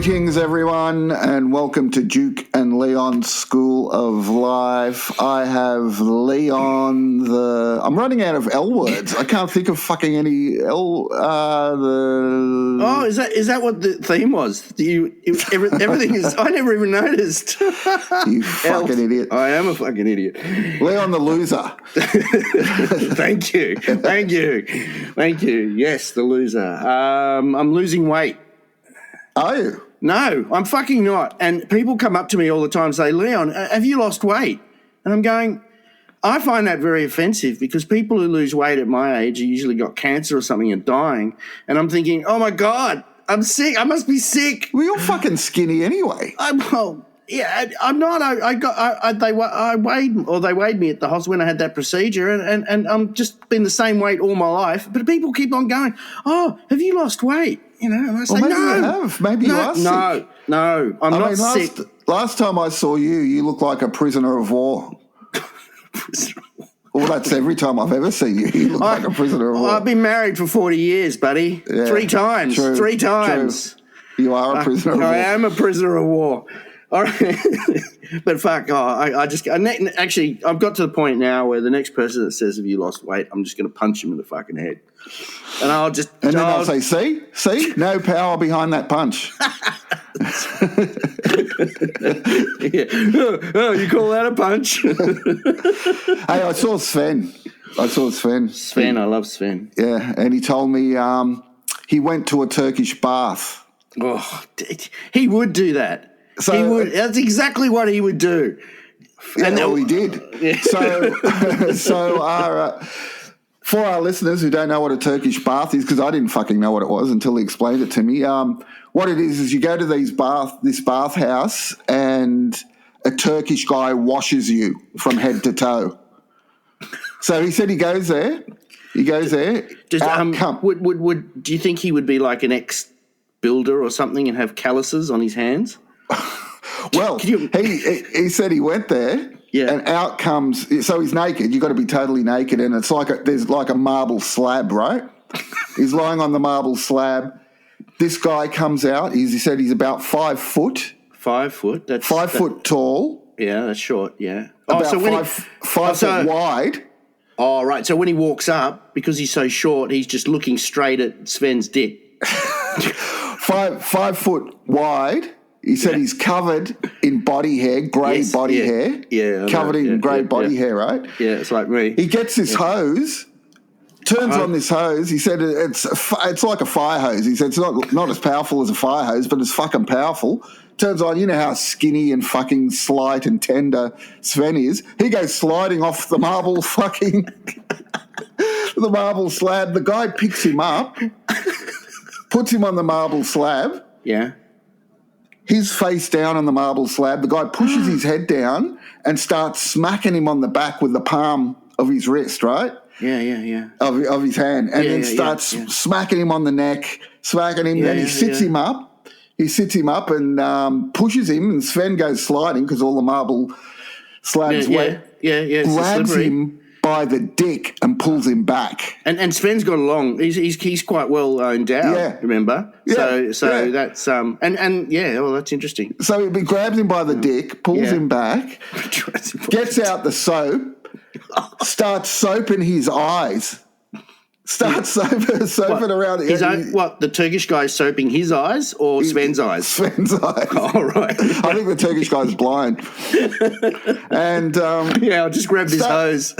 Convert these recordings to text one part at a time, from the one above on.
Greetings, everyone, and welcome to Duke and Leon's School of Life. I have Leon I'm running out of L words. I can't think of fucking any L. Oh, is that what the theme was? Everything is. I never even noticed. You fucking idiot. I am a fucking idiot. Leon the loser. Thank you. Yes, the loser. I'm losing weight. Are you? No, I'm fucking not. And people come up to me all the time and say, Leon, have you lost weight? And I'm going, I find that very offensive because people who lose weight at my age have usually got cancer or something and dying. And I'm thinking, oh my God, I'm sick. I must be sick. Well, you're fucking skinny anyway. I'm not. They weighed me at the hospital when I had that procedure, and I'm just been the same weight all my life. But people keep on going, oh, have you lost weight? You know, and I say, maybe no. you have. Maybe you are sick. No, I'm not sick. Last time I saw you, you look like a prisoner of war. Well, that's every time I've ever seen you. You look like a prisoner of war. I've been married for 40 years, buddy. Yeah, 3 times. True, 3 times. True. You are a prisoner of war. I am a prisoner of war. All right. But fuck, actually, I've got to the point now where the next person that says, have you lost weight, I'm just going to punch him in the fucking head. And then I'll say, see, no power behind that punch. Yeah. Oh, you call that a punch? Hey, I saw Sven. Sven, I love Sven. Yeah, and he told me he went to a Turkish bath. Oh, he would do that. So, he would. That's exactly what he would do. And he did. Yeah. So for our listeners who don't know what a Turkish bath is, because I didn't fucking know what it was until he explained it to me, what it is you go to this bathhouse and a Turkish guy washes you from head to toe. So he said he goes there. Do you think he would be like an ex-builder or something and have calluses on his hands? Well, he said he went there, and out comes. So he's naked. You've got to be totally naked, and it's like there's like a marble slab, right? He's lying on the marble slab. This guy comes out. He said he's about 5 foot. 5 foot. That's 5 foot tall. Yeah, that's short. Yeah. About 5 foot wide. Oh, right. So when he walks up, because he's so short, he's just looking straight at Sven's dick. 5 foot wide. He said he's covered in body hair, grey body hair. Yeah. Covered in grey body hair, right? Yeah, it's like me. He gets this hose, turns on this hose. He said it's like a fire hose. He said it's not as powerful as a fire hose, but it's fucking powerful. Turns on, you know how skinny and fucking slight and tender Sven is. He goes sliding off the marble fucking the marble slab. The guy picks him up, puts him on the marble slab. Yeah. His face down on the marble slab. The guy pushes his head down and starts smacking him on the back with the palm of his wrist, right? Yeah. Of his hand. And then starts smacking him on the neck, smacking him. Then he sits him up. He sits him up and pushes him, and Sven goes sliding because all the marble slab's wet. Yeah. Grabs him by the dick and pulls him back. And Sven's got along. He's quite well endowed. Yeah. Remember. So that's that's interesting. So he grabs him by the dick, pulls him back, gets out the soap, starts soaping his eyes. Soaping around. The Turkish guy's soaping his eyes or Sven's eyes? Sven's eyes. Oh, right. I think the Turkish guy's blind. And I just grabbed his hose.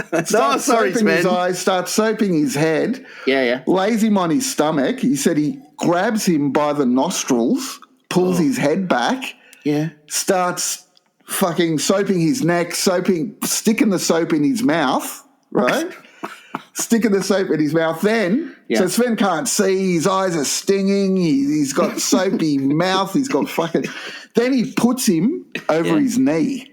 Soaping his eyes, starts soaping his head. Yeah. Lays him on his stomach. He said he grabs him by the nostrils, pulls his head back. Yeah. Starts fucking soaping his neck, sticking the soap in his mouth, right? Sticking the soap in his mouth. So Sven can't see. His eyes are stinging. He's got soapy mouth. He's got fucking. Then he puts him over his knee.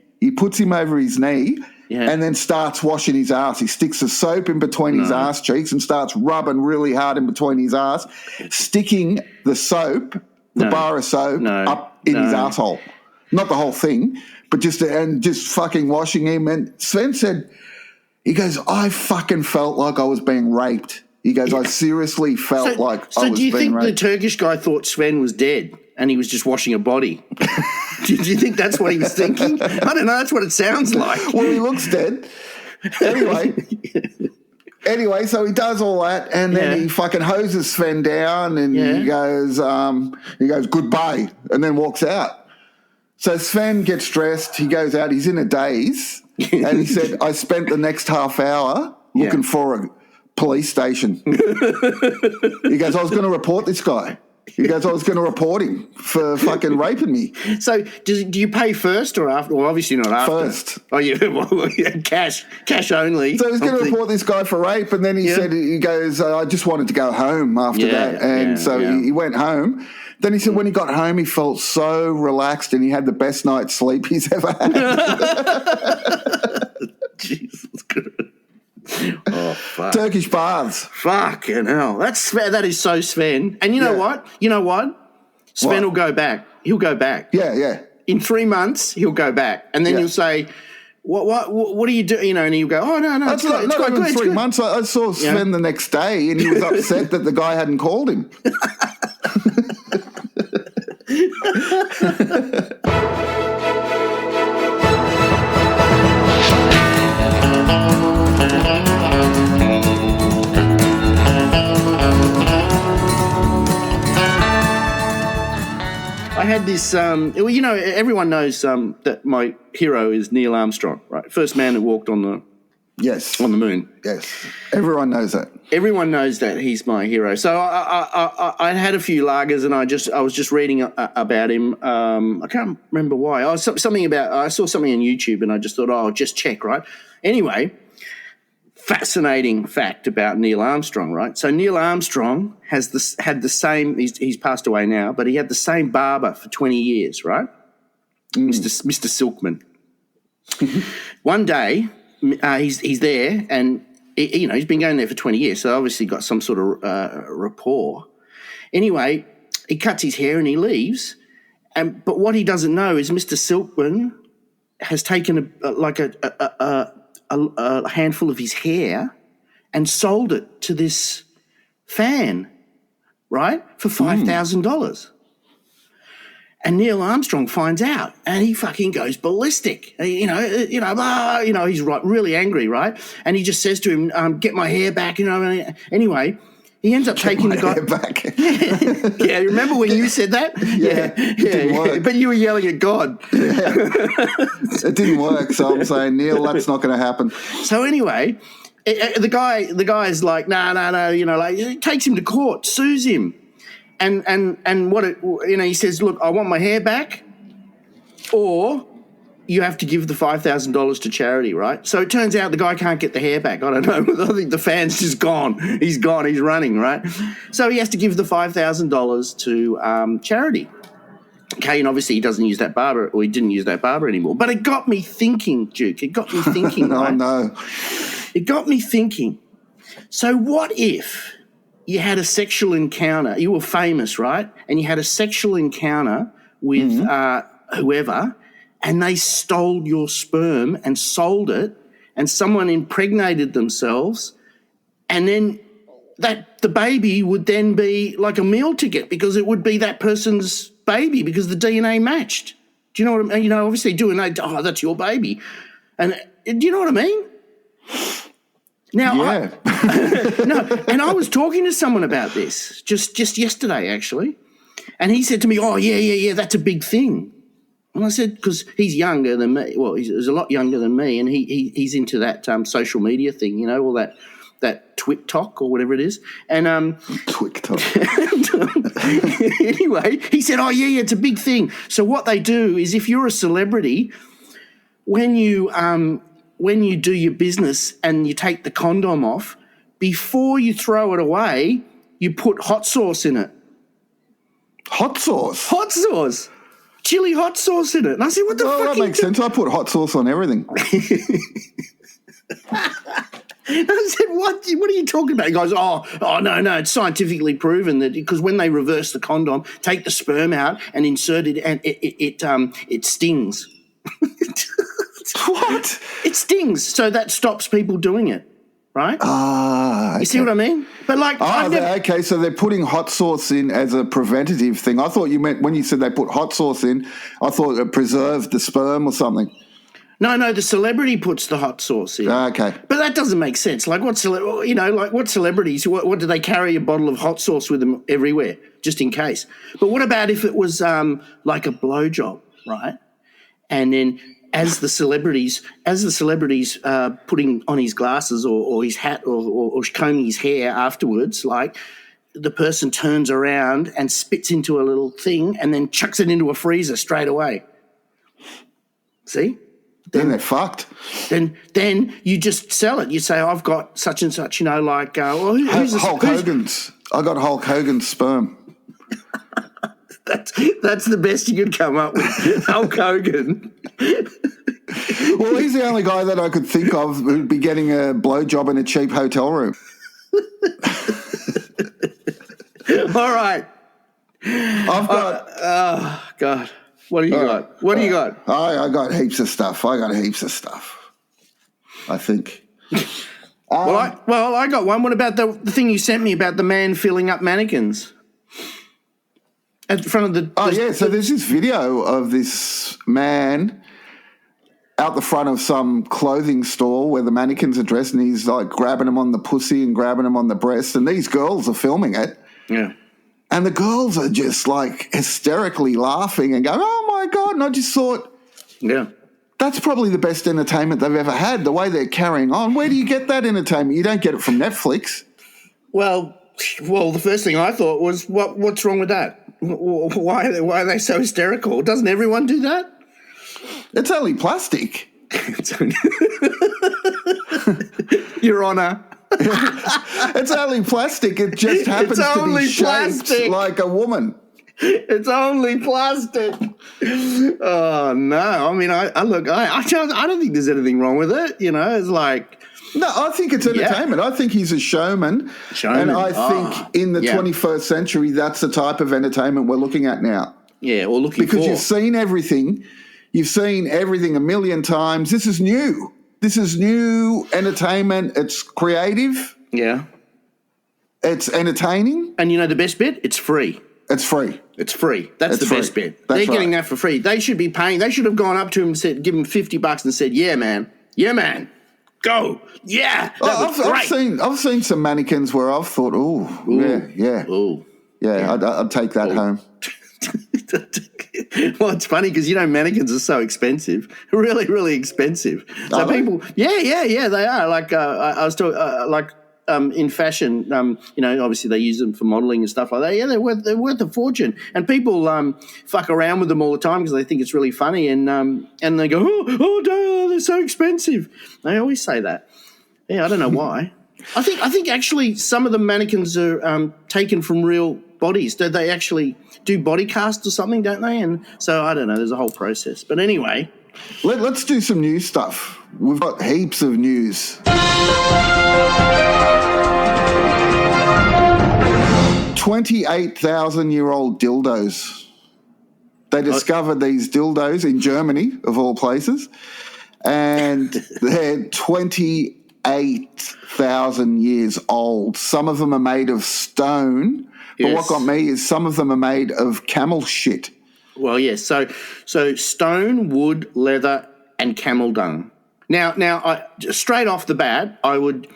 And then starts washing his ass. He sticks the soap in between his ass cheeks and starts rubbing really hard in between his ass, sticking the soap, bar of soap, up in his asshole. Not the whole thing, but just fucking washing him. And Sven said, he goes, I fucking felt like I was being raped. He goes, I seriously felt like I was being raped. So do you think the Turkish guy thought Sven was dead? and he was just washing a body. Do you think that's what he was thinking? I don't know. That's what it sounds like. Well, he looks dead. Anyway, so he does all that, and then he fucking hoses Sven down, and he goes, goodbye, and then walks out. So Sven gets dressed. He goes out. He's in a daze, and he said, "I spent the next half hour looking for a police station." He goes, "I was going to report this guy." He goes, "I was going to report him for fucking raping me." So do you pay first or after? Well, obviously not after. First. Oh, yeah, cash only. So he's going to report this guy for rape, and then he goes, "I just wanted to go home after that." And he went home. Then he said when he got home, he felt so relaxed and he had the best night's sleep he's ever had. Jesus Christ. Oh, fuck. Turkish baths. Fucking hell. That is so Sven. And you know what? Sven will go back. He'll go back. Yeah. In 3 months, he'll go back. And then you'll say, what do you do? You know, and he'll go, oh, no, it's quite good. 3 months. I saw Sven the next day and he was upset that the guy hadn't called him. I had this, everyone knows that my hero is Neil Armstrong, right? First man who walked on the moon. Yes, everyone knows that. Everyone knows that he's my hero. So I had a few lagers, and I was just reading about him. I can't remember why. I saw something on YouTube, and I just thought, I'll just check, right? Anyway, fascinating fact about Neil Armstrong, right? So Neil Armstrong had the same. He's passed away now, but he had the same barber for 20 years, right? Mr. Silkman. One day, he's there, and he's been going there for 20 years, so obviously got some sort of rapport. Anyway, he cuts his hair and he leaves, but what he doesn't know is Mr. Silkman has taken a handful of his hair and sold it to this fan, right, for $5,000. And Neil Armstrong finds out, and he fucking goes ballistic. He's really angry, right? And he just says to him, "Get my hair back." Anyway, he ends up taking the guy back. Yeah, remember when you said that? Yeah. It didn't work. But you were yelling at God. Yeah. It didn't work, so I'm saying, Neil, that's not going to happen. So anyway, the guy's like, no, he takes him to court, sues him. And he says, look, I want my hair back, or you have to give the $5,000 to charity, right? So it turns out the guy can't get the hair back. I don't know. I think the fan's just gone. He's gone. He's running, right? So he has to give the $5,000 to charity. Okay, and obviously he doesn't use that barber, or he didn't use that barber anymore. But it got me thinking, Duke. It got me thinking, right? Oh, no. It got me thinking. So what if you had a sexual encounter? You were famous, right? And you had a sexual encounter with whoever, and they stole your sperm and sold it, and someone impregnated themselves, and then the baby would then be like a meal ticket because it would be that person's baby because the DNA matched. Do you know what I mean? Obviously doing that, that's your baby. And do you know what I mean? Now, yeah. and I was talking to someone about this just yesterday, actually, and he said to me, "Oh, yeah, that's a big thing." And I said, because he's younger than me. Well, he's a lot younger than me, and he's into that social media thing, all that TikTok or whatever it is. And TikTok. Anyway, he said, "Oh, yeah, it's a big thing." So what they do is, if you're a celebrity, when you do your business and you take the condom off, before you throw it away, you put hot sauce in it. Hot sauce? Hot sauce. Chili hot sauce in it. And I said, what the fuck? That makes sense. I put hot sauce on everything. I said, what are you talking about? He goes, oh, no, it's scientifically proven that because when they reverse the condom, take the sperm out and insert it, and it stings. What? It stings, so that stops people doing it. right? Ah, okay. You see what I mean? But like, okay, so they're putting hot sauce in as a preventative thing. I thought you meant when you said they put hot sauce in, I thought it preserved the sperm or something. No, the celebrity puts the hot sauce in. Okay. But that doesn't make sense. Like, what celebrities, what do they carry a bottle of hot sauce with them everywhere, just in case? But what about if it was like a blowjob, right? And then as the celebrities putting on his glasses or his hat or combing his hair afterwards, like the person turns around and spits into a little thing and then chucks it into a freezer straight away. See? Then they're fucked. Then you just sell it. You say, I've got such and such, like, who's Hulk Hogan's. I got Hulk Hogan's sperm. That's the best you could come up with. Hulk Hogan. Well, he's the only guy that I could think of who'd be getting a blowjob in a cheap hotel room. All right. I've got... oh, God. What do you got? What do you got? I got heaps of stuff. I think. Well, I got one. What about the thing you sent me about the man filling up mannequins? At the front of the... So there's this video of this man out the front of some clothing store where the mannequins are dressed, and he's like grabbing them on the pussy and grabbing them on the breast, and these girls are filming it. Yeah. And the girls are just like hysterically laughing and going, oh my God. And I just thought, yeah, that's probably the best entertainment they've ever had, the way they're carrying on. Where do you get that entertainment? You don't get it from Netflix. Well, the first thing I thought was, what's wrong with that? Why are they so hysterical? Doesn't everyone do that? It's only plastic. Your Honour. It's only plastic. It just happens to be shaped like a woman. It's only plastic. Oh no! I mean, I don't think there's anything wrong with it. It's like. No, I think it's entertainment. Yeah. I think he's a showman. And I think in the 21st century, that's the type of entertainment we're looking at now. Yeah, or looking because you've seen everything. You've seen everything a million times. This is new. This is new entertainment. It's creative. Yeah. It's entertaining. And the best bit? It's free. It's free. It's free. That's the best bit. They're getting that for free. They should be paying. They should have gone up to him and said, give him $50 and said, yeah, man. Go. Yeah. I've seen some mannequins where I've thought, yeah. I'd take that home. Well, it's funny because mannequins are so expensive, really, really expensive. So people, they are. Like I was talking, in fashion, obviously they use them for modelling and stuff like that. Yeah, they're worth a fortune, and people fuck around with them all the time because they think it's really funny, and they go, oh, they're so expensive. They always say that. Yeah, I don't know why. I think actually some of the mannequins are taken from real bodies. Do they actually do body casts or something, don't they? And so I don't know. There's a whole process. But anyway. Let's do some new stuff. We've got heaps of news. 28,000-year-old dildos. They discovered these dildos in Germany, of all places, and they're 28,000 years old. Some of them are made of stone. But what got me is some of them are made of camel shit. Well, yes. So stone, wood, leather, and camel dung. Now, straight off the bat, I would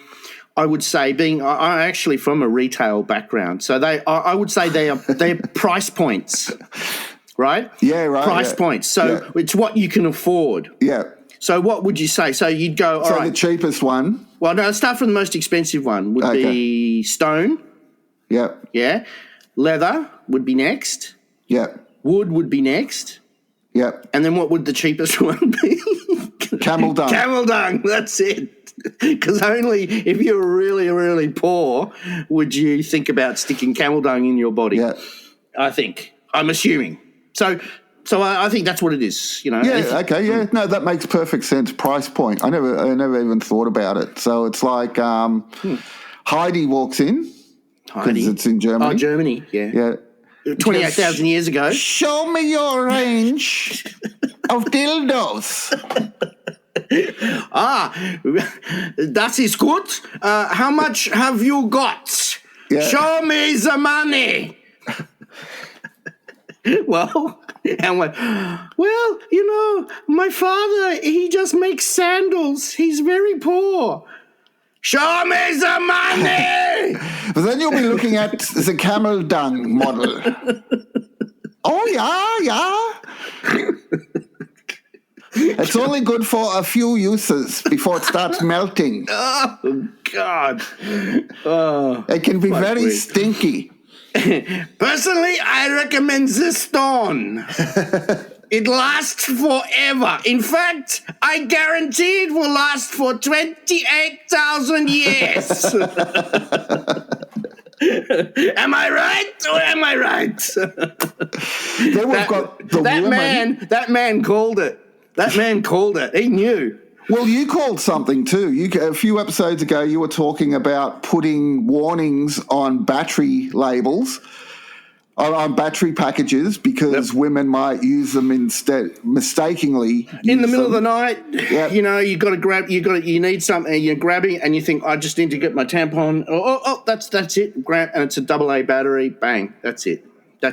say, I'm actually from a retail background, so I would say they're price points, right? Yeah, right. Price points. So it's what you can afford. Yeah. So what would you say? So you'd go, all right. So the cheapest one. Well, no, let's start from the most expensive one. Would be stone. Yep. Yeah. Leather would be next. Yep. Wood would be next. Yep. And then what would the cheapest one be? Camel dung. Camel dung. That's it. Because only if you're really, really poor would you think about sticking camel dung in your body. Yeah. I'm assuming. So I think that's what it is. Yeah. Okay. Yeah. No, that makes perfect sense. Price point. I never even thought about it. So it's like Heidi walks in. Because it's in Germany. Oh, Germany, yeah. 28,000 years ago. Show me your range of dildos. Das ist gut. How much have you got? Yeah. Show me the money. Well, and went, well, my father, he just makes sandals. He's very poor. Show me the money. But then you'll be looking at the camel dung model. Oh, yeah. It's only good for a few uses before it starts melting. Oh, God. Oh, it can be very weird. stinky. Personally, I recommend the stone. It lasts forever. In fact, I guarantee it will last for 28,000 years. Am I right or am I right? Then we've got the woman. That man called it. That man called it. He knew. Well, you called something too. A few episodes ago, you were talking about putting warnings on battery labels, on battery packages, because women might use them instead, mistakenly. In the middle of the night, yep. You got to grab. You need something. You're grabbing, and you think, I just need to get my tampon. Oh, that's it. Grab, and it's a AA battery. Bang, that's it.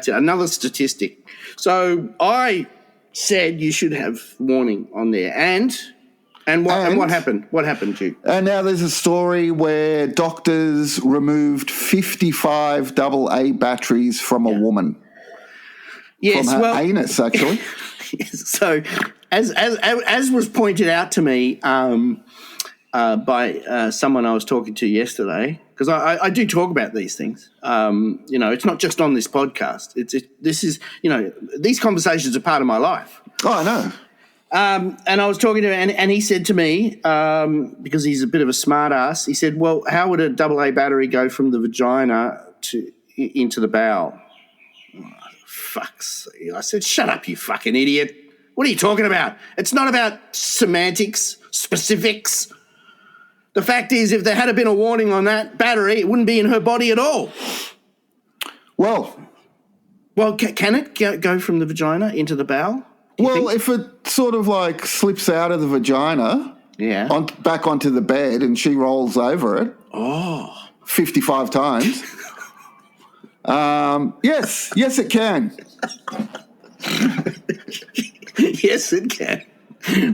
Another statistic. So I said you should have warning on there, and what happened? What happened to you? And now there's a story where doctors removed 55 AA batteries from a woman. Yes, from her anus, actually. So, as was pointed out to me by someone I was talking to yesterday, because I do talk about these things. It's not just on this podcast. These conversations are part of my life. Oh, I know. And I was talking to him, and he said to me, because he's a bit of a smart ass, he said, well, how would a AA battery go from the vagina into the bowel? Oh, fuck's sake. I said, shut up, you fucking idiot. What are you talking about? It's not about semantics, specifics. The fact is, if there had been a warning on that battery, it wouldn't be in her body at all. Well, can it go from the vagina into the bowel? Well, if it sort of like slips out of the vagina, back onto the bed, and she rolls over it, 55 times. Yes, it can. Yes, it can.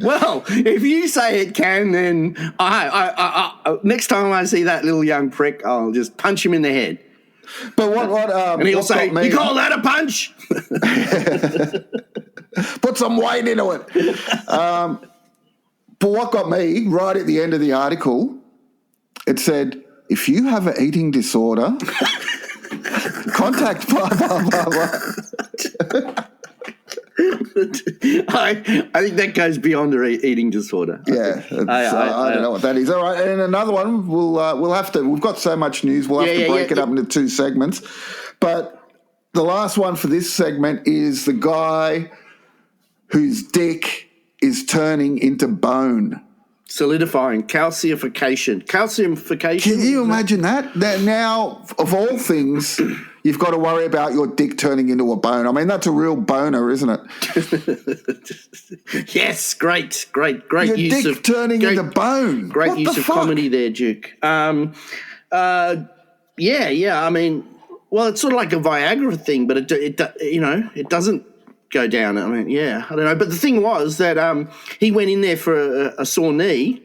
Well, if you say it can, then I next time I see that little young prick, I'll just punch him in the head. But what and he'll say, "You call that a punch?" Put some weight into it. But what got me, right at the end of the article, it said, if you have an eating disorder, contact blah, blah, blah, blah. I think that goes beyond an eating disorder. Yeah, I don't know what that is. All right, and another one, we'll have to, we've got so much news, we'll have to break it up into two segments. But the last one for this segment is the guy whose dick is turning into bone. Solidifying, calcification. Can you imagine that? That now, of all things, you've got to worry about your dick turning into a bone. I mean, that's a real boner, isn't it? Yes, great your use dick of turning into bone. Great use of comedy there, Duke. I mean, well, it's sort of like a Viagra thing, but it doesn't go down. I mean, I don't know. But the thing was that he went in there for a sore knee,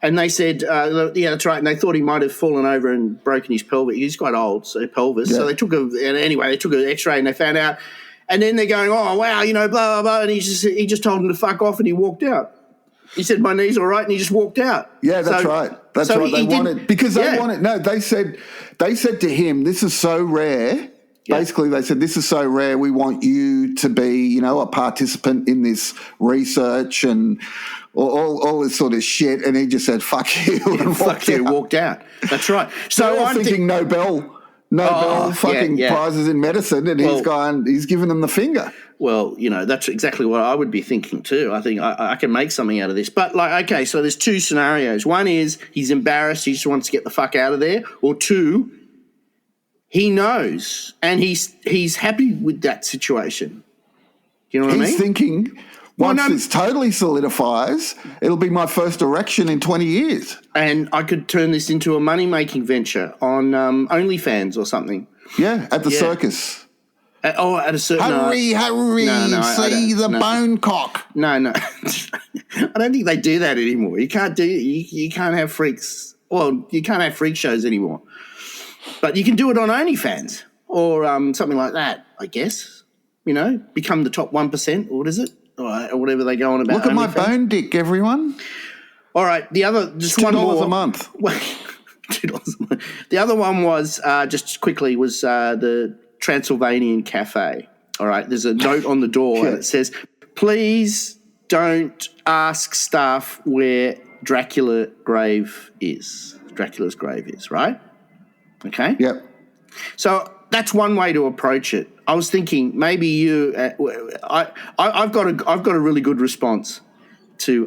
and they said, that's right. And they thought he might have fallen over and broken his pelvis. He's quite old, so pelvis. Yeah. So they took an X-ray and they found out. And then they're going, oh wow, blah blah blah. And he just told him to fuck off, and he walked out. He said, my knee's all right, and he just walked out. Yeah, that's right. That's right. They wanted because they wanted. No, they said to him, this is so rare. Yeah. Basically, they said, this is so rare, we want you to be, a participant in this research and all this sort of shit. And he just said, fuck you. And walked out. That's right. So I'm thinking Nobel prizes in medicine, and he's giving them the finger. Well, that's exactly what I would be thinking too. I think I can make something out of this. But so there's two scenarios. One is he's embarrassed, he just wants to get the fuck out of there. Or two, he knows, and he's happy with that situation. You know what I mean? He's thinking, Once this totally solidifies, it'll be my first erection in 20 years. And I could turn this into a money-making venture on OnlyFans or something. Yeah, at the circus. At a certain... Hurry, see the bone cock. No. I don't think they do that anymore. You can't have freaks. Well, you can't have freak shows anymore. But you can do it on OnlyFans or something like that, I guess. You know, become the top 1%, or what is it? Or whatever they go on about. Look at my bone dick, everyone. All right, the other, just $2 one more. a month. $2 a month. The other one was, just quickly, was the Transylvanian Cafe. All right, there's a note on the door and it says, please don't ask staff where Dracula's grave is, right? Okay? Yep. So that's one way to approach it. I was thinking maybe you. I've got a really good response to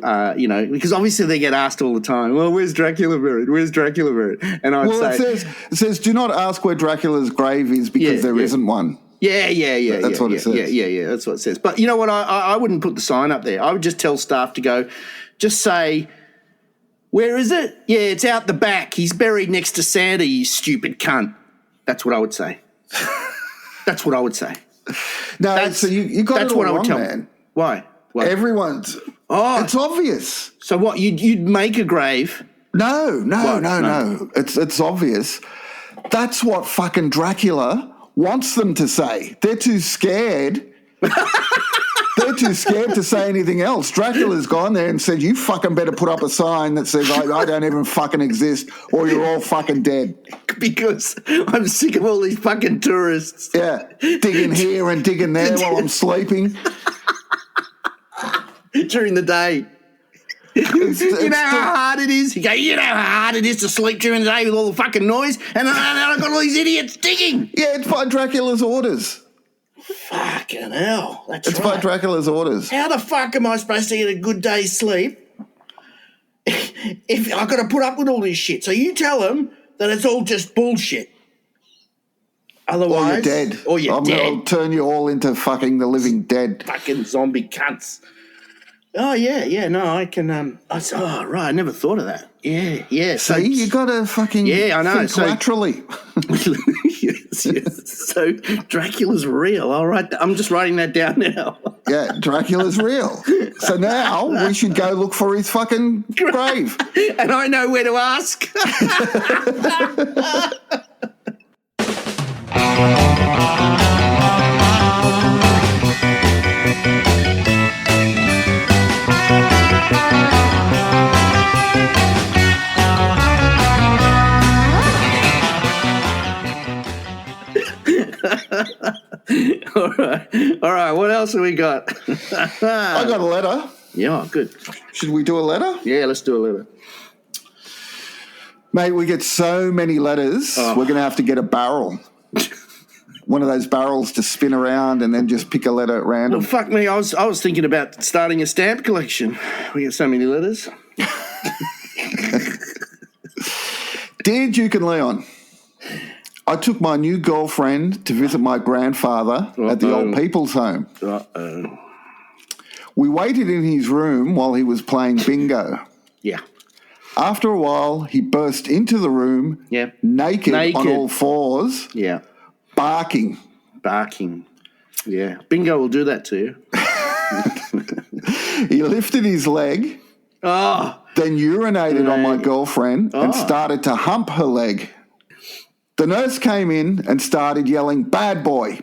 because obviously they get asked all the time. Well, where's Dracula buried? Where's Dracula buried? And I'd say it says do not ask where Dracula's grave is because there isn't one. Yeah. That's what it says. Yeah. That's what it says. But you know what? I wouldn't put the sign up there. I would just tell staff to go. Just say, where is it? Yeah, it's out the back. He's buried next to Santa. You stupid cunt. That's what I would say. That's what I would say. No, so you got that's it all what I would wrong, tell man. Why? Everyone's. Oh, it's obvious. So what? You'd make a grave? No. It's obvious. That's what fucking Dracula wants them to say. They're too scared. They're too scared to say anything else. Dracula's gone there and said, you fucking better put up a sign that says, I don't even fucking exist or you're all fucking dead. Because I'm sick of all these fucking tourists. Yeah, digging here and digging there while I'm sleeping. During the day. You know how hard it is? You know how hard it is to sleep during the day with all the fucking noise? And then I've got all these idiots digging. Yeah, it's by Dracula's orders. Fucking hell. It's by Dracula's orders. How the fuck am I supposed to get a good day's sleep if I've got to put up with all this shit? So you tell them that it's all just bullshit. Otherwise... Or you're dead. I'll turn you all into fucking the living dead. Fucking zombie cunts. Oh, yeah, no, I can... right, I never thought of that. Yeah. So you got to fucking I know. think laterally. Yes. So Dracula's real. All right, I'm just writing that down now. Yeah, Dracula's real. So now we should go look for his fucking grave. And I know where to ask. All right. What else have we got? I got a letter. Yeah, good. Should we do a letter? Yeah, let's do a letter. Mate, we get so many letters, we're going to have to get a barrel. One of those barrels to spin around and then just pick a letter at random. Well, fuck me. I was thinking about starting a stamp collection. We get so many letters. Dear Duke and Leon, I took my new girlfriend to visit my grandfather at the old people's home. We waited in his room while he was playing bingo. Yeah. After a while, he burst into the room, naked on all fours, barking. Yeah. Bingo will do that to you. He lifted his leg, then urinated on my girlfriend and started to hump her leg. The nurse came in and started yelling, bad boy,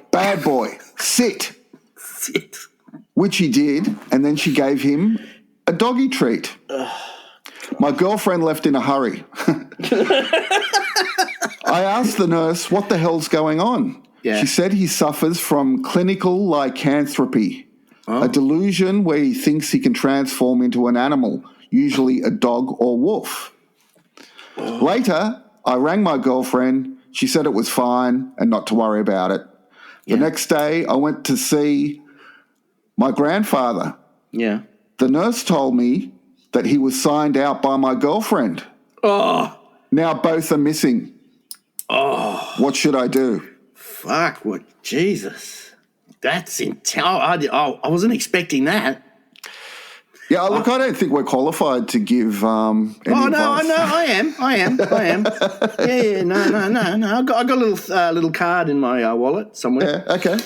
sit. Sit. Which he did, and then she gave him a doggy treat. My girlfriend left in a hurry. I asked the nurse, what the hell's going on? Yeah. She said he suffers from clinical lycanthropy, a delusion where he thinks he can transform into an animal, usually a dog or wolf. Later, I rang my girlfriend. She said it was fine and not to worry about it. The next day, I went to see my grandfather. Yeah. The nurse told me that he was signed out by my girlfriend. Now both are missing. What should I do? Fuck, what? Jesus. That's intense. I wasn't expecting that. Yeah, look, I don't think we're qualified to give any advice. I am. Yeah, no. I got a little card in my wallet somewhere. Yeah, okay.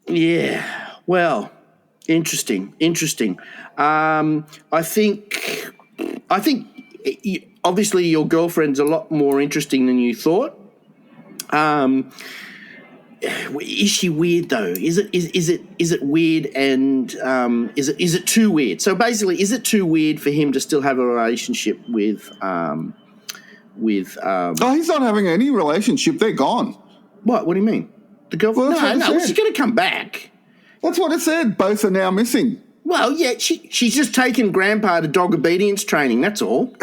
Yeah. Well, interesting. I think obviously your girlfriend's a lot more interesting than you thought. Is she weird though? Is it weird, and is it too weird? So basically, is it too weird for him to still have a relationship with? Oh, he's not having any relationship. They're gone. What? What do you mean? The girlfriend? Well, No, she's going to come back. That's what it said. Both are now missing. Well, yeah, she's just taken Grandpa to dog obedience training. That's all.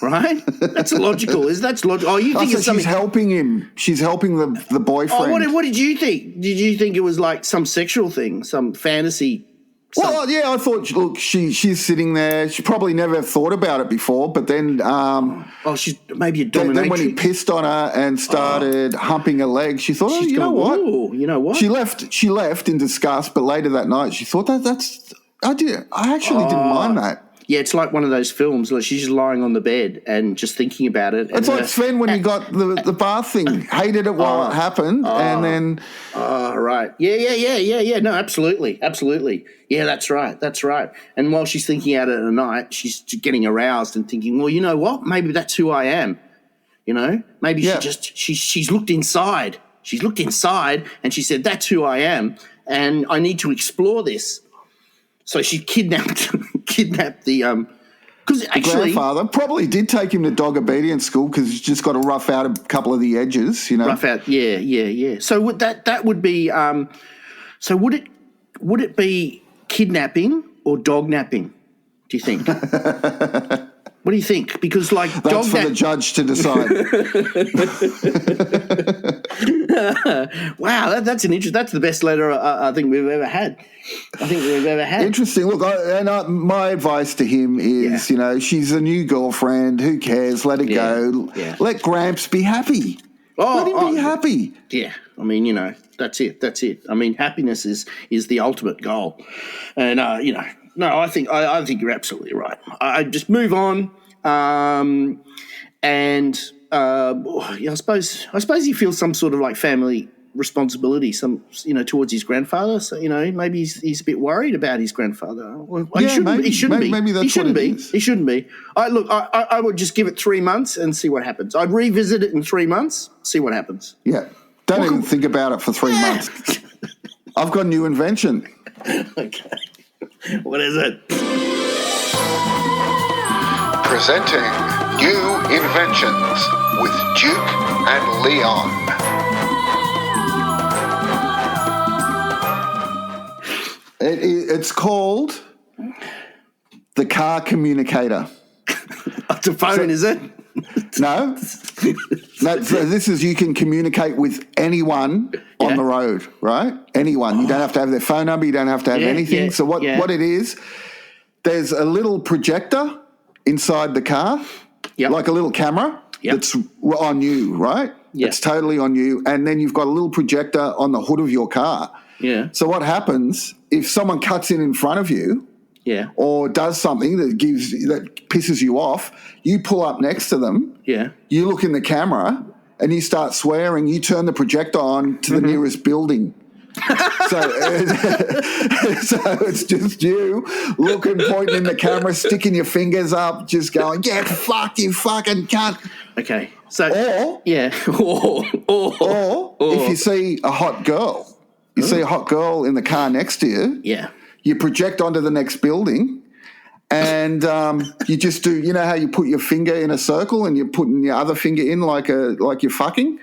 Right? That's logical. That's logical. Oh, you think it's something? She's helping him. She's helping the boyfriend. Oh, what did you think? Did you think it was like some sexual thing, some fantasy? Well, yeah, I thought. Look, she's sitting there. She probably never thought about it before, but then, she's maybe a dominatrix. Then when he pissed on her and started humping her leg, she thought, you know what? Ooh, you know what? She left in disgust, but later that night she thought that's. I actually didn't mind that. Yeah, it's like one of those films. Like she's just lying on the bed and just thinking about it. It's like Sven when he got the bath thing. Hated it while it happened, and then. Oh, right. Yeah. No, absolutely. Yeah, that's right. And while she's thinking about it at night, she's getting aroused and thinking, well, you know what? Maybe that's who I am. You know, maybe she's looked inside. She's looked inside and she said, that's who I am, and I need to explore this. So she kidnapped the because actually grandfather probably did take him to dog obedience school because he's just got to rough out a couple of the edges, you know. Rough out, yeah. So would that would be so would it be kidnapping or dog napping? Do you think? What do you think? Because like that's for the judge to decide. Wow, that's the best letter I think we've ever had. Interesting. Look, my advice to him is, you know, she's a new girlfriend. Who cares? Let it go. Yeah. Let Gramps be happy. Let him be happy. Yeah. I mean, you know, that's it. I mean, happiness is the ultimate goal. And, you know, no, I think you're absolutely right. I just move on. And I suppose he feels some sort of like family responsibility, towards his grandfather. So, you know, maybe he's a bit worried about his grandfather. Well, he shouldn't be. Maybe that's what it is. He shouldn't be. I would just give it 3 months and see what happens. I'd revisit it in 3 months, see what happens. Yeah. Don't even think about it for 3 months. I've got a new invention. Okay. What is it? Presenting New Inventions with Duke and Leon. It's called the car communicator. The phone, is it? No. So this is, you can communicate with anyone on the road, right? Anyone. You don't have to have their phone number. You don't have to have anything. Yeah, so what it is, there's a little projector inside the car, like a little camera that's on you, right? Yep. It's totally on you. And then you've got a little projector on the hood of your car. Yeah. So what happens if someone cuts in front of you or does something that pisses you off, you pull up next to them, you look in the camera and you start swearing, you turn the projector on to the nearest building. So it's just you looking, pointing in the camera, sticking your fingers up, just going, "Get fucked, you fucking cunt." Okay. So or if you see a hot girl, see a hot girl in the car next to you, you project onto the next building, and you just do. You know how you put your finger in a circle and you're putting your other finger in like you're fucking.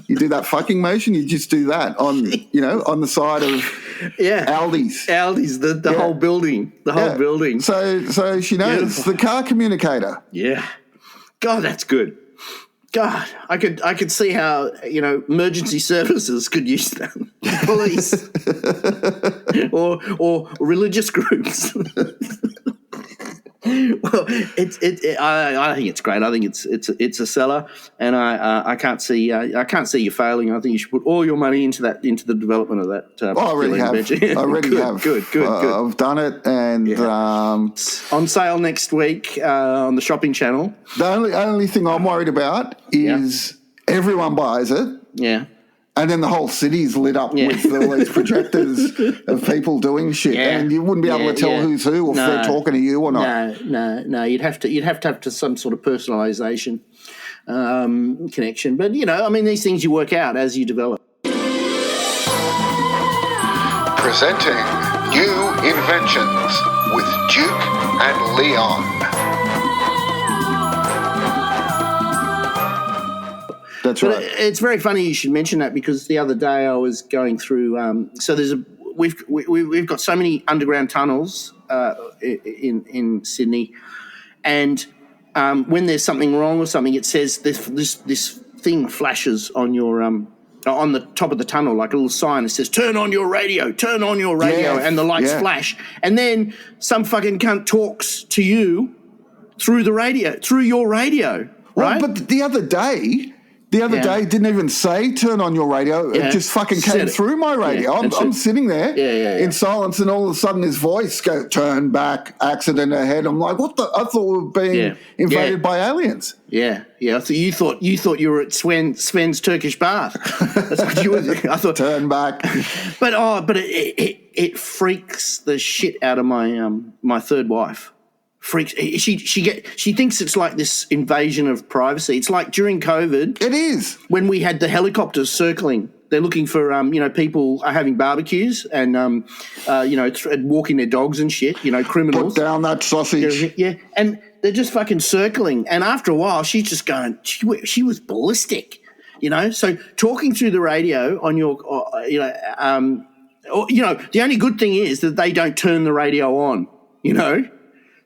You do that fucking motion. You just do that on the side of Aldi's. The whole building. The whole building. So she knows. The car communicator. Yeah. God, that's good. God, I could see how, emergency services could use that. Police. or religious groups. Well, I think it's great. I think it's a seller, and I can't see you failing. I think you should put all your money into the development of that. I already have. Good. I've done it, and on sale next week on the shopping channel. The only thing I'm worried about is everyone buys it. Yeah. And then the whole city's lit up with all these projectors of people doing shit, and you wouldn't be able to tell who's who or if they're talking to you or not. No. You'd have to have some sort of personalisation connection. But these things you work out as you develop. Presenting New Inventions with Duke and Leon. That's right. It's very funny you should mention that, because the other day I was going through. So we've got so many underground tunnels in Sydney, and when there's something wrong or something, it says this thing flashes on your on the top of the tunnel, like a little sign. It says, "Turn on your radio, and the lights flash. And then some fucking cunt talks to you through your radio, right? Well, but the other day didn't even say turn on your radio. It just fucking came through my radio. I'm sitting there in silence, and all of a sudden his voice goes, "Turn back, accident ahead." I'm like, what the? I thought we were being invaded by aliens. Yeah. So you thought you were at Sven's Turkish bath. That's what you were. I thought turn back. But it freaks the shit out of my third wife. Freaks. She thinks it's like this invasion of privacy. It's like during COVID. It is. When we had the helicopters circling. They're looking for people are having barbecues and walking their dogs and shit. Criminals. Put down that sausage. Yeah, and they're just fucking circling. And after a while, she's just going. She was ballistic. So talking through the radio on your the only good thing is that they don't turn the radio on.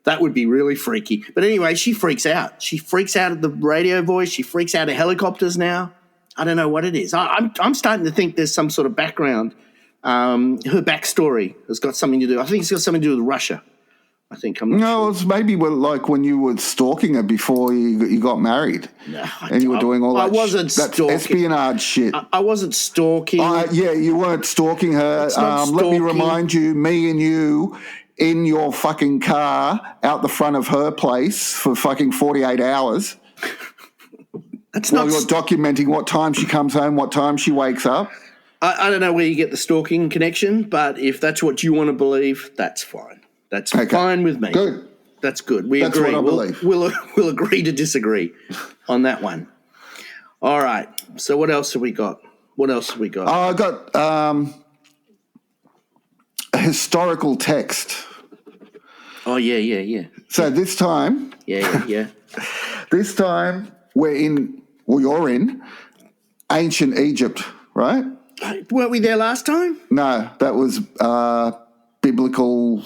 That would be really freaky. But anyway, she freaks out. She freaks out at the radio voice. She freaks out at helicopters now. I don't know what it is. I'm starting to think there's some sort of background. Her backstory has got something to do. I think it's got something to do with Russia. I think. It's maybe like when you were stalking her before you got married. No, and you were doing all that. I wasn't stalking. Espionage shit. I wasn't stalking. You weren't stalking her. Stalking. Let me remind you, me and you. In your fucking car out the front of her place for fucking 48 hours. You're documenting what time she comes home, what time she wakes up. I don't know where you get the stalking connection, but if that's what you want to believe, that's fine. That's fine with me. Good. That's good. We that's agree. What I believe. We'll agree to disagree on that one. All right. So what else have we got? I got a historical text. Oh, yeah. So this time... Yeah. This time you're in ancient Egypt, right? Weren't we there last time? No, that was biblical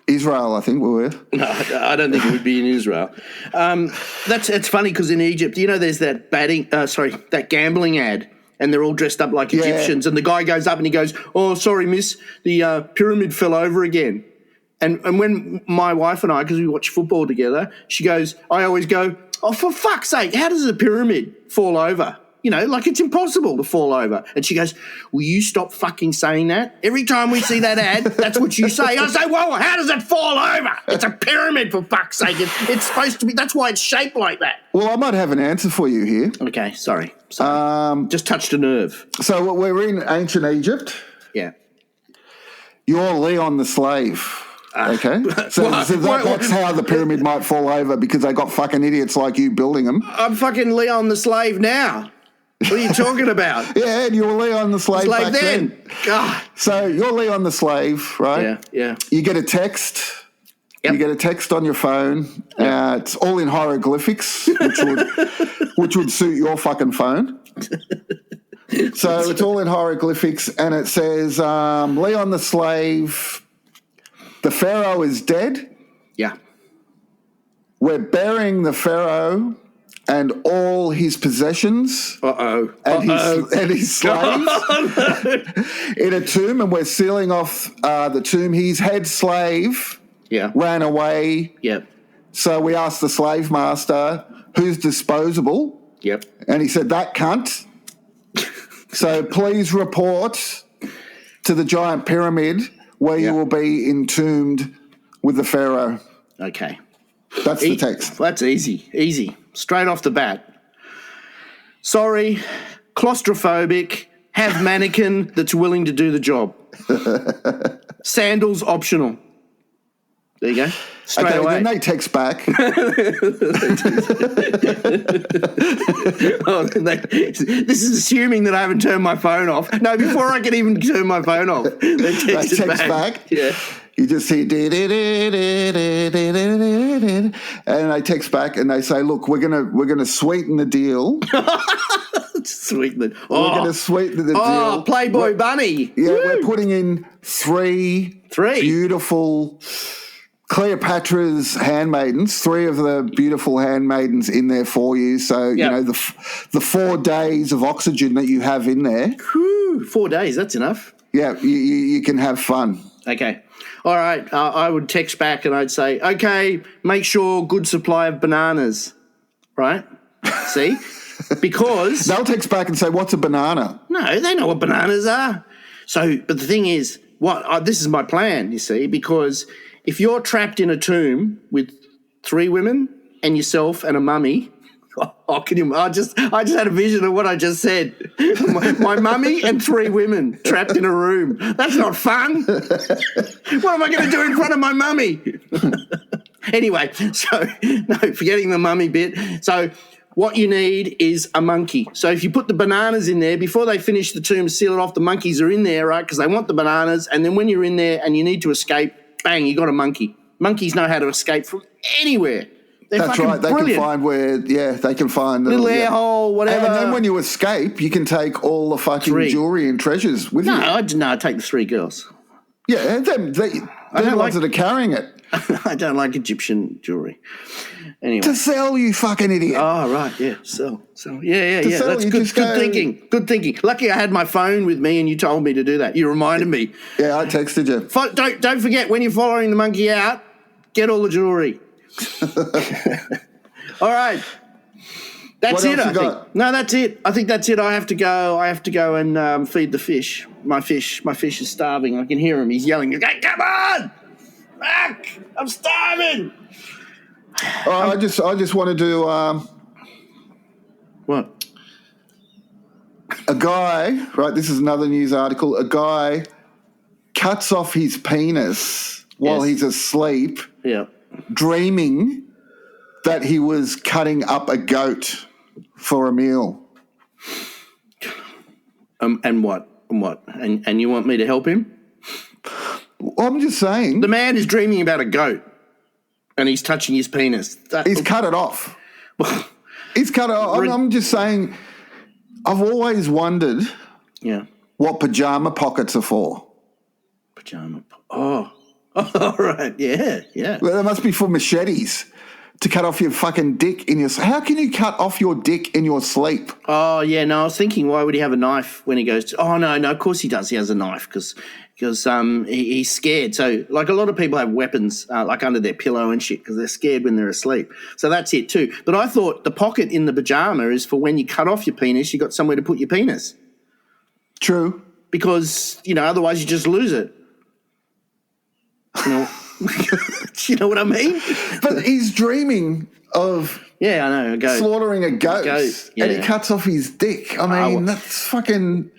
Israel, I think we were. No, I don't think it would be in Israel. It's funny because in Egypt, there's that that gambling ad. And they're all dressed up like Egyptians. And the guy goes up and he goes, "Oh, sorry, miss, the pyramid fell over again." And when my wife and I, because we watch football together, I always go, "Oh, for fuck's sake, how does a pyramid fall over? Like it's impossible to fall over." And she goes, "Will you stop fucking saying that? Every time we see that ad, that's what you say." I say, "Well, how does it fall over? It's a pyramid, for fuck's sake. It's supposed to be, that's why it's shaped like that." Well, I might have an answer for you here. Okay, sorry. Just touched a nerve. So we're in ancient Egypt. Yeah. You're Leon the slave. Okay. So that's how the pyramid might fall over, because they got fucking idiots like you building them. I'm fucking Leon the slave now. What are you talking about? Yeah, and you were Leon the slave back then. God. So you're Leon the slave, right? Yeah. You get a text. Yep. You get a text on your phone. It's all in hieroglyphics, which would suit your fucking phone. So it's all in hieroglyphics, and it says, Leon the slave, the Pharaoh is dead. Yeah. We're burying the Pharaoh and all his possessions and his slaves in a tomb, and we're sealing off the tomb. His head slave Yeah. ran away. Yep. So we asked the slave master, who's disposable? Yep. And he said, that cunt. So please report to the giant pyramid where you will be entombed with the pharaoh. Okay. That's the text. That's easy. Easy. Straight off the bat. Sorry, claustrophobic, have mannequin that's willing to do the job. Sandals optional. There you go. Straight away. Then they text back. This is assuming that I haven't turned my phone off. No, before I can even turn my phone off, they text back. Yeah. You just see, and they text back and they say, "Look, we're gonna sweeten the deal. Sweeten it. We're gonna sweeten the deal. Oh, Playboy Bunny. Yeah, Woo. we're putting in three beautiful Cleopatra's handmaidens, 3 of the beautiful handmaidens in there for you. So you know the 4 days of oxygen that you have in there. Whew, 4 days. That's enough. Yeah, you can have fun. Okay. All right. I would text back and I'd say, okay, make sure good supply of bananas. Right? See? Because they'll text back and say, what's a banana? No, they know what bananas are. So, but the thing is, this is my plan, you see, because if you're trapped in a tomb with 3 women and yourself and a mummy, I just had a vision of what I just said. My mummy and 3 women trapped in a room. That's not fun. What am I going to do in front of my mummy? Anyway, so no, forgetting the mummy bit. So what you need is a monkey. So if you put the bananas in there, before they finish the tomb, seal it off, the monkeys are in there, right, because they want the bananas. And then when you're in there and you need to escape, bang, you got a monkey. Monkeys know how to escape from anywhere. That's right. They brilliant. can find they can find little air hole, whatever. And then when you escape, you can take all the fucking jewelry and treasures with you. I take the 3 girls. Yeah, they're the ones that are carrying it. I don't like Egyptian jewelry. Anyway. To sell, you fucking idiot. Oh, right, yeah, sell. Yeah. That's good thinking. Good thinking. Lucky I had my phone with me and you told me to do that. You reminded me. Yeah, I texted you. Don't forget, when you're following the monkey out, get all the jewelry. All right. That's it, I think. No, that's it. I think that's it. I have to go and feed the fish. My fish is starving. I can hear him. He's yelling. He's going, come on! Back! I'm starving! I just want to do what? A guy, right, this is another news article. A guy cuts off his penis while he's asleep. Yeah. Dreaming that he was cutting up a goat for a meal. And what? And you want me to help him? I'm just saying. The man is dreaming about a goat and he's touching his penis. He's cut it off. He's cut it off. I'm just saying, I've always wondered what pajama pockets are for. Oh, right, yeah. Well, they must be for machetes to cut off your fucking dick in your... How can you cut off your dick in your sleep? Oh, yeah, no, I was thinking, why would he have a knife when he goes to... Oh, no, of course he does. He has a knife because he's scared. So, like, a lot of people have weapons, like, under their pillow and shit because they're scared when they're asleep. So that's it too. But I thought the pocket in the pajama is for when you cut off your penis, you got somewhere to put your penis. True. Because, otherwise you just lose it. You know what I mean? But he's dreaming of I know, a goat. Slaughtering a goat. And he cuts off his dick. I mean, that's fucking...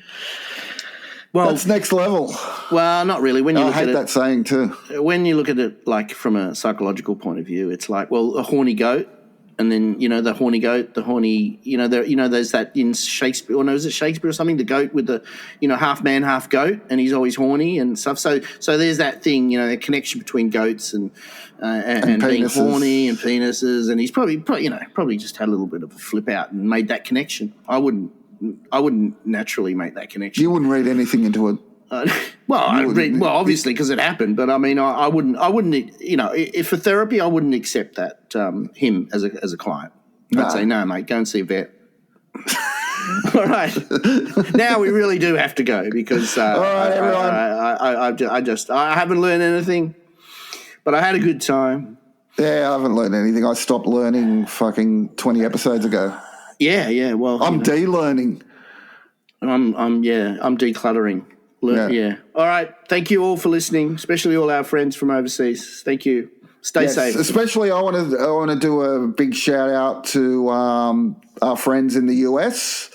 Well, that's next level. Well, not really. I hate that saying too. When you look at it like from a psychological point of view, it's like, well, a horny goat, and then the horny goat, there's that in Shakespeare, or no, is it Shakespeare or something? The goat with the half man, half goat, and he's always horny and stuff. So there's that thing, the connection between goats and being horny and penises, and he's probably just had a little bit of a flip out and made that connection. I wouldn't naturally make that connection. You wouldn't read anything into it. Obviously because it happened, but I mean, I wouldn't. If for therapy, I wouldn't accept that him as a client. I'd say no, mate, go and see a vet. All right, now we really do have to go because all right, everyone. I haven't learned anything. But I had a good time. Yeah, I haven't learned anything. I stopped learning fucking 20 episodes ago. Yeah. Well, I'm de-learning. I'm decluttering. Yeah. All right. Thank you all for listening, especially all our friends from overseas. Thank you. Stay safe. Especially, I want to do a big shout out to our friends in the US.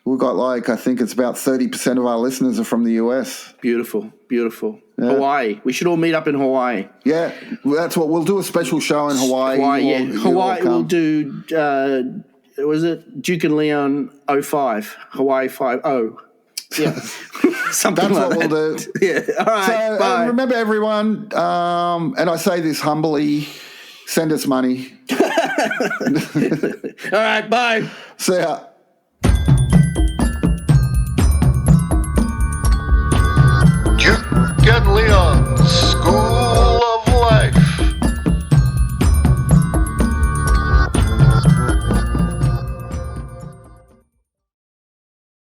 We've got I think it's about 30% of our listeners are from the US. Beautiful. Yeah. Hawaii. We should all meet up in Hawaii. Yeah, that's what we'll do. A special show in Hawaii. Hawaii. We'll do. Was it Duke and Leon 05? Hawaii 50. Yeah, something that's like what that. We'll do. Yeah. All right. So bye. Remember, everyone, and I say this humbly: send us money. All right. Bye. See ya.